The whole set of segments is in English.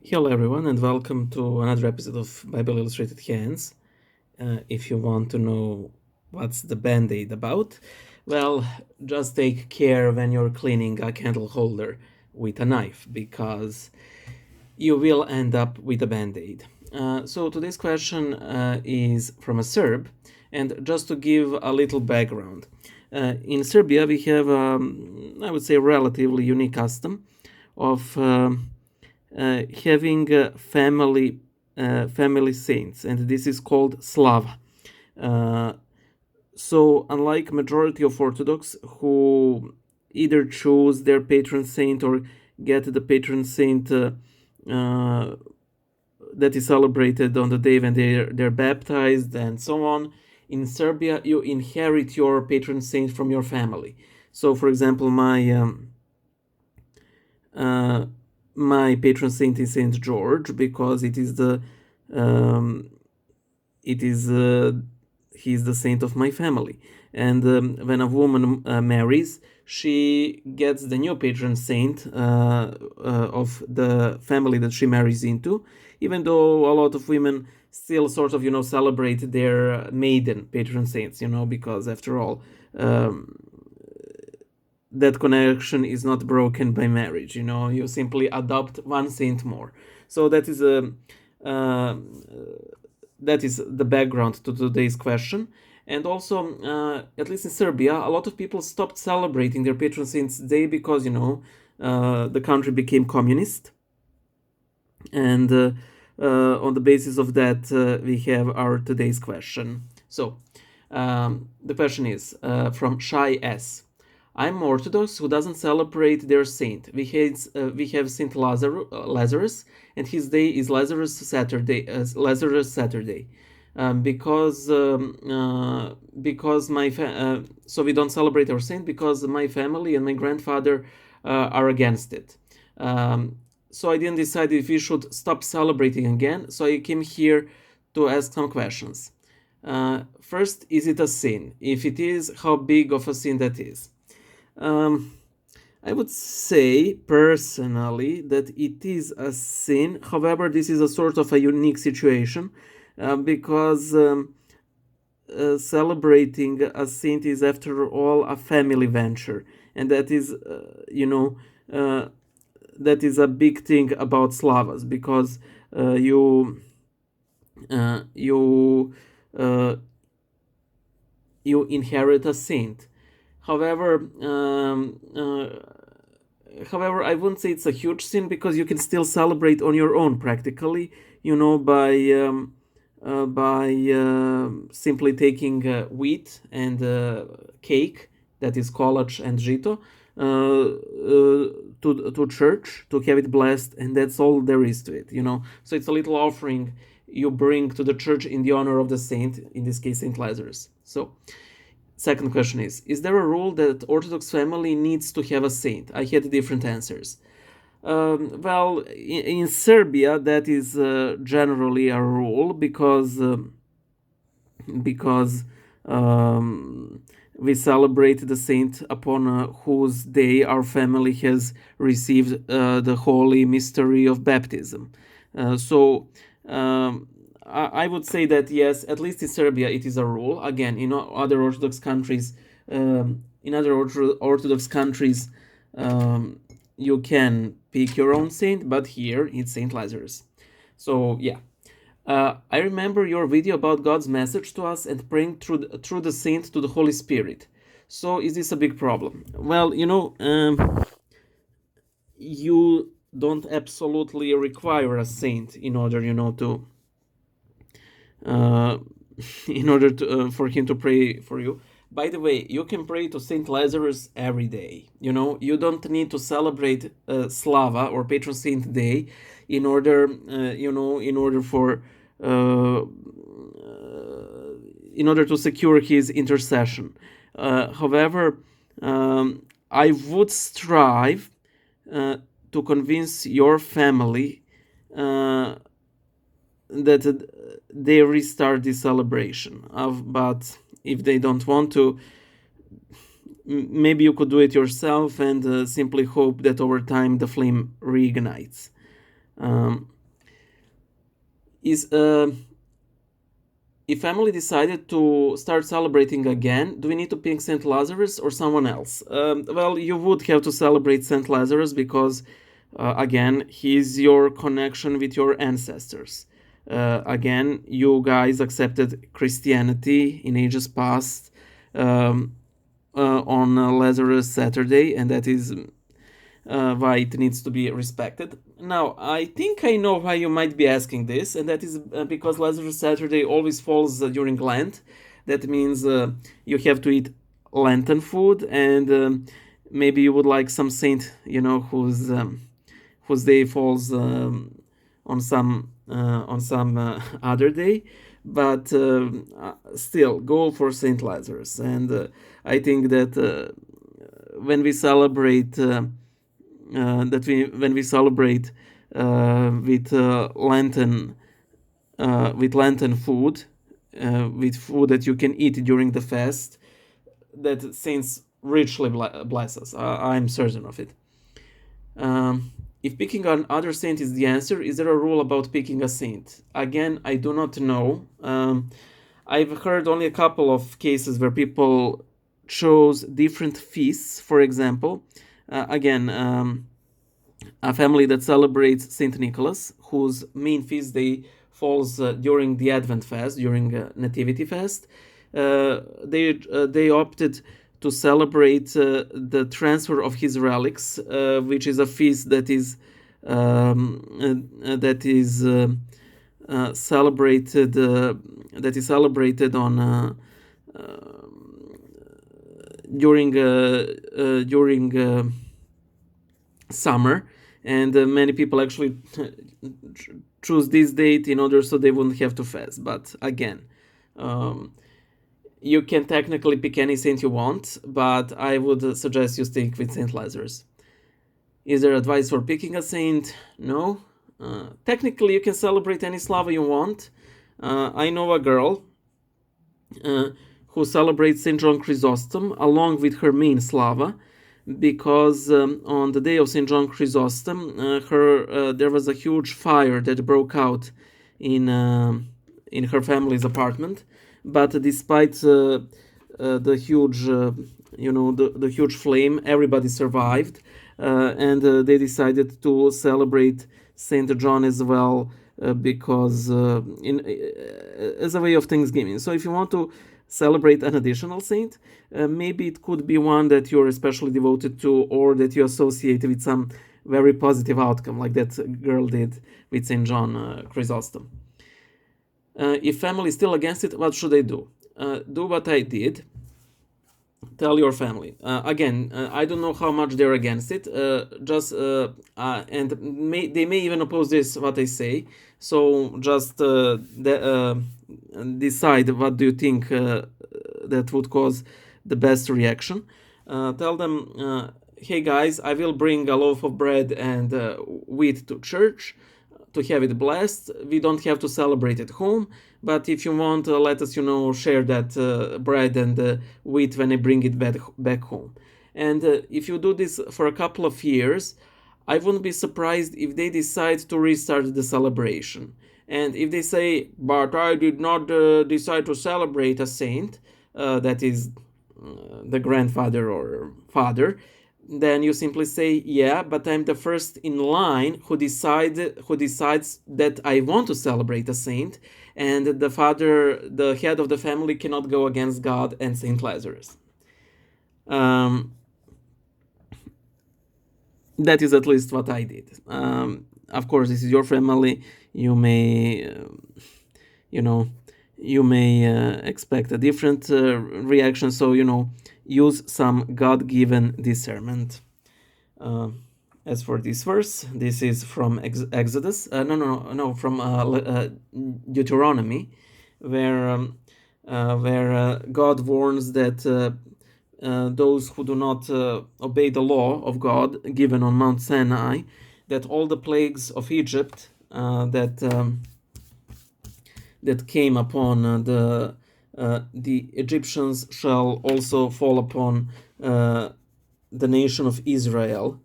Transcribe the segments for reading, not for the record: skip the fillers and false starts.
Hello, everyone, and welcome to another episode of Bible Illustrated Hands. If you want to know what's the band aid about, well, just take care when you're cleaning a candle holder with a knife because you will end up with a band aid. So, today's question is from a Serb, and just to give a little background, in Serbia we have, I would say, a relatively unique custom of having family saints, and this is called Slava. Uh, so, unlike majority of Orthodox who either choose their patron saint or get the patron saint uh, that is celebrated on the day when they're baptized and so on, in Serbia you inherit your patron saint from your family. So, for example, uh, my patron saint is Saint George because um, it is he is the saint of my family. And when a woman marries, she gets the new patron saint of the family that she marries into. Even though a lot of women still sort of celebrate their maiden patron saints, because after all. That connection is not broken by marriage. You simply adopt one saint more. So uh, that is the background to today's question. And also, at least in Serbia, a lot of people stopped celebrating their patron saint's day because the country became communist, and on the basis of that, we have our today's question. So, the question is from Shy S. I'm Orthodox who doesn't celebrate their saint. We have Saint Lazarus, and his day is Lazarus Saturday. Because so we don't celebrate our saint because my family and my grandfather are against it. So I didn't decide if we should stop celebrating again. So I came here to ask some questions. First, is it a sin? If it is, how big of a sin that is? I would say personally that it is a sin. However, this is a sort of a unique situation because celebrating a saint is, after all, a family venture, and uh, that is a big thing about Slavas because you uh, you uh, you inherit a saint. However, however, I wouldn't say it's a huge sin because you can still celebrate on your own practically. By simply taking wheat and cake, that is kolach and žito, to church to have it blessed, and that's all there is to it. So it's a little offering you bring to the church in the honor of the saint, in this case Saint Lazarus. So, second question is there a rule that Orthodox family needs to have a saint? I had different answers. Well, in Serbia, that is generally a rule because we celebrate the saint upon whose day our family has received the holy mystery of baptism. So I would say that yes, at least in Serbia, it is a rule. Again, other Orthodox countries, Orthodox countries, you can pick your own saint, but here it's Saint Lazarus. So yeah. I remember your video about God's message to us and praying through the saint to the Holy Spirit. So is this a big problem? Well, you don't absolutely require a saint in order, to uh, in order for him to pray for you. By the way, you can pray to Saint Lazarus every day. You don't need to celebrate Slava or Patron Saint Day in order, uh, in order to secure his intercession. However, I would strive to convince your family uh, that they restart this celebration. But if they don't want to, maybe you could do it yourself and simply hope that over time the flame reignites. is if family decided to start celebrating again, do we need to pick Saint Lazarus or someone else? Well, you would have to celebrate Saint Lazarus because, again, he's your connection with your ancestors. Again, you guys accepted Christianity in ages past on Lazarus Saturday, and that is why it needs to be respected. Now, I think I know why you might be asking this, and that is because Lazarus Saturday always falls during Lent. That means you have to eat Lenten food, and maybe you would like some saint, whose day falls on some other day. But still, go for Saint Lazarus, and I think that when we celebrate. When we celebrate with Lenten food, with food that you can eat during the fast, that saints richly bless us. I'm certain of it. If picking another saint is the answer, is there a rule about picking a saint? Again, I do not know. I've heard only a couple of cases where people chose different feasts. For example, again, a family that celebrates Saint Nicholas, whose main feast day falls during the Advent fast, during Nativity fast. They opted to celebrate the transfer of his relics, which is a feast that is celebrated on during summer, and many people actually choose this date in order so they wouldn't have to fast. But again, you can technically pick any saint you want, but I would suggest you stick with Saint Lazarus. Is there advice for picking a saint? No. Technically, you can celebrate any Slava you want. I know a girl who celebrates Saint John Chrysostom along with her main Slava, because on the day of Saint John Chrysostom, there was a huge fire that broke out in her family's apartment. But despite the huge, the huge flame, everybody survived, and they decided to celebrate Saint John as well, because as a way of Thanksgiving. So if you want to celebrate an additional saint, maybe it could be one that you're especially devoted to, or that you associate with some very positive outcome, like that girl did with Saint John Chrysostom. If family is still against it, what should I do? Do what I did. Tell your family. Again, I don't know how much they're against it. And they may even oppose this what I say. So just decide what do you think that would cause the best reaction. Tell them, hey guys, I will bring a loaf of bread and wheat to church to have it blessed. We don't have to celebrate at home, but if you want, let us, share that bread and wheat when I bring it back home. And if you do this for a couple of years, I wouldn't be surprised if they decide to restart the celebration. And if they say, but I did not decide to celebrate a saint, that is the grandfather or father, then you simply say, yeah, but I'm the first in line who decides that I want to celebrate a saint, and the head of the family, cannot go against God and Saint Lazarus. That is at least what I did. Of course, this is your family. You may, expect a different reaction. So, use some God-given discernment. As for this verse, this is from Exodus. From Deuteronomy, where God warns that those who do not obey the law of God given on Mount Sinai, that all the plagues of Egypt that came upon the Egyptians shall also fall upon the nation of Israel,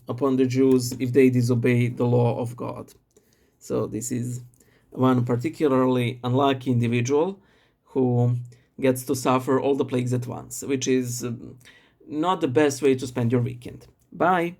upon the Jews, if they disobey the law of God. So this is one particularly unlucky individual who gets to suffer all the plagues at once, which is not the best way to spend your weekend. Bye!